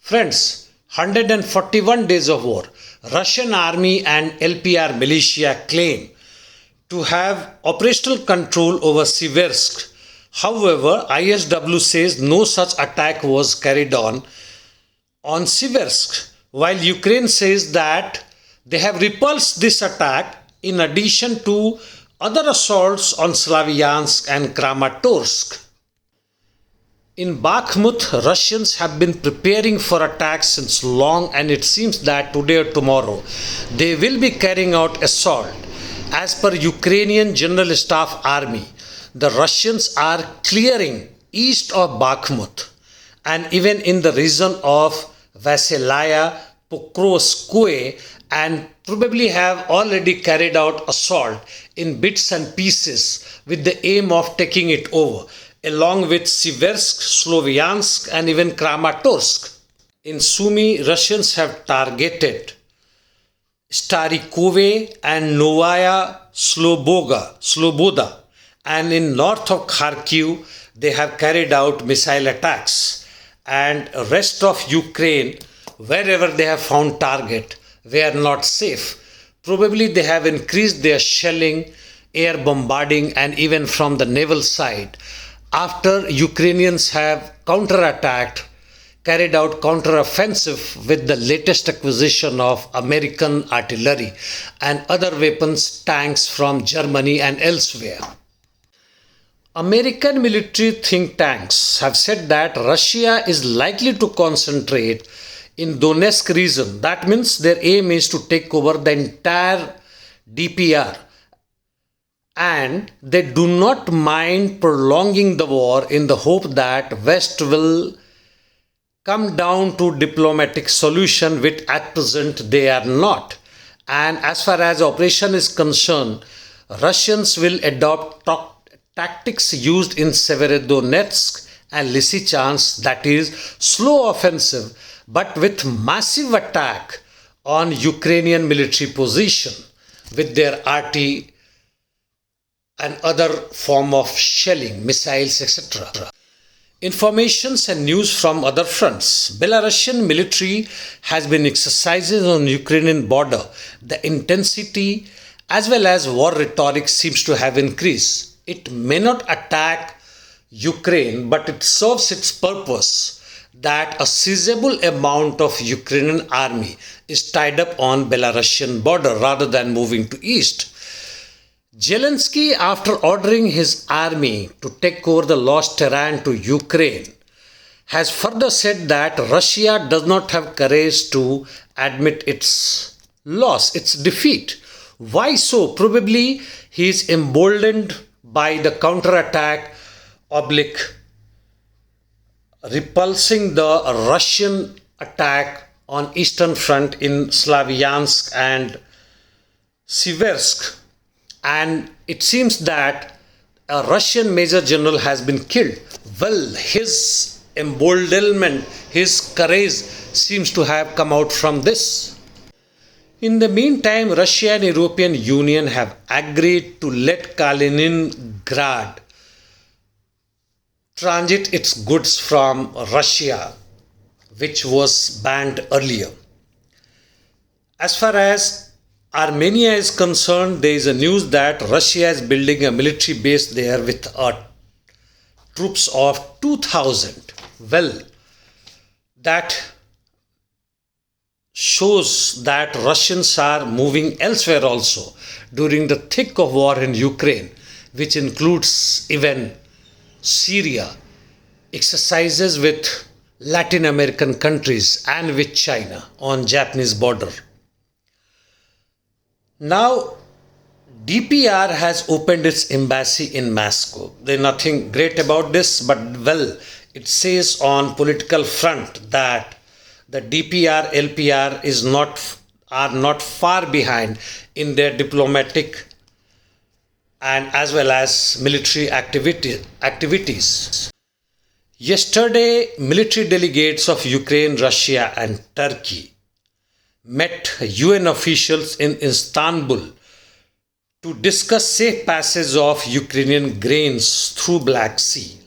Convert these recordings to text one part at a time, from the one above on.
Friends, 141 days of war. Russian army and LPR militia claim to have operational control over Seversk. However, ISW says no such attack was carried on Seversk, while Ukraine says that they have repulsed this attack in addition to other assaults on Slavyansk and Kramatorsk. In Bakhmut, Russians have been preparing for attacks since long, and it seems that today or tomorrow they will be carrying out assault. As per Ukrainian General Staff Army, the Russians are clearing east of Bakhmut and even in the region of Vasilaya, Pokrovskoye, and probably have already carried out assault in bits and pieces with the aim of taking it over, along with Seversk, Slavyansk, and even Kramatorsk. In Sumy, Russians have targeted Starikove and Novaya Sloboda, and in north of Kharkiv they have carried out missile attacks, and rest of Ukraine, wherever they have found target, they are not safe. Probably they have increased their shelling, air bombarding, and even from the naval side after Ukrainians have counterattacked, carried out counteroffensive with the latest acquisition of American artillery and other weapons, tanks from Germany and elsewhere. American military think tanks have said that Russia is likely to concentrate in Donetsk region. That means their aim is to take over the entire DPR, and they do not mind prolonging the war in the hope that West will come down to diplomatic solution, which at present they are not. And as far as operation is concerned, Russians will adopt tactics used in Severodonetsk and Lysychansk, that is slow offensive but with massive attack on Ukrainian military position with their RT and other form of shelling, missiles, etc. Informations and news from other fronts. Belarusian military has been exercising on Ukrainian border. The intensity as well as war rhetoric seems to have increased. It may not attack Ukraine, but it serves its purpose that a sizable amount of Ukrainian army is tied up on Belarusian border rather than moving to east. Zelensky, after ordering his army to take over the lost terrain to Ukraine, has further said that Russia does not have courage to admit its loss, its defeat. Why so? Probably he is emboldened by the counterattack oblique repulsing the Russian attack on eastern front in Slavyansk and Seversk. And it seems that a Russian major general has been killed. Well, his emboldenment, his courage seems to have come out from this. In the meantime, Russia and European Union have agreed to let Kaliningrad transit its goods from Russia, which was banned earlier. As far as Armenia is concerned, there is a news that Russia is building a military base there with troops of 2,000. Well, that shows that Russians are moving elsewhere also during the thick of war in Ukraine, which includes even Syria, exercises with Latin American countries and with China on Japanese border. Now, DPR has opened its embassy in Moscow. There's nothing great about this, but well, it says on political front that the DPR, LPR are not far behind in their diplomatic and as well as military activities. Yesterday, military delegates of Ukraine, Russia and Turkey met UN officials in Istanbul to discuss safe passage of Ukrainian grains through Black Sea.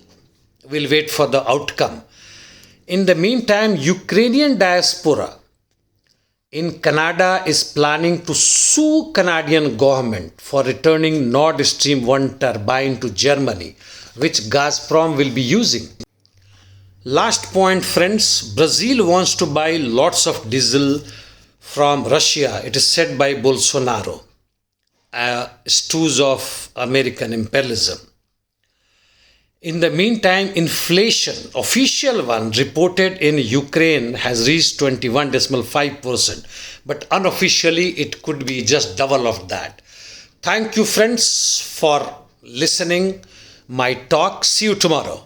We'll wait for the outcome. In the meantime, Ukrainian diaspora in Canada is planning to sue Canadian government for returning Nord Stream 1 turbine to Germany, which Gazprom will be using. Last point, friends, Brazil wants to buy lots of diesel from Russia, it is said by Bolsonaro, stooge of American imperialism. In the meantime, inflation, official one reported in Ukraine, has reached 21.5%, but unofficially it could be just double of that. Thank you, friends, for listening my talk. See you tomorrow.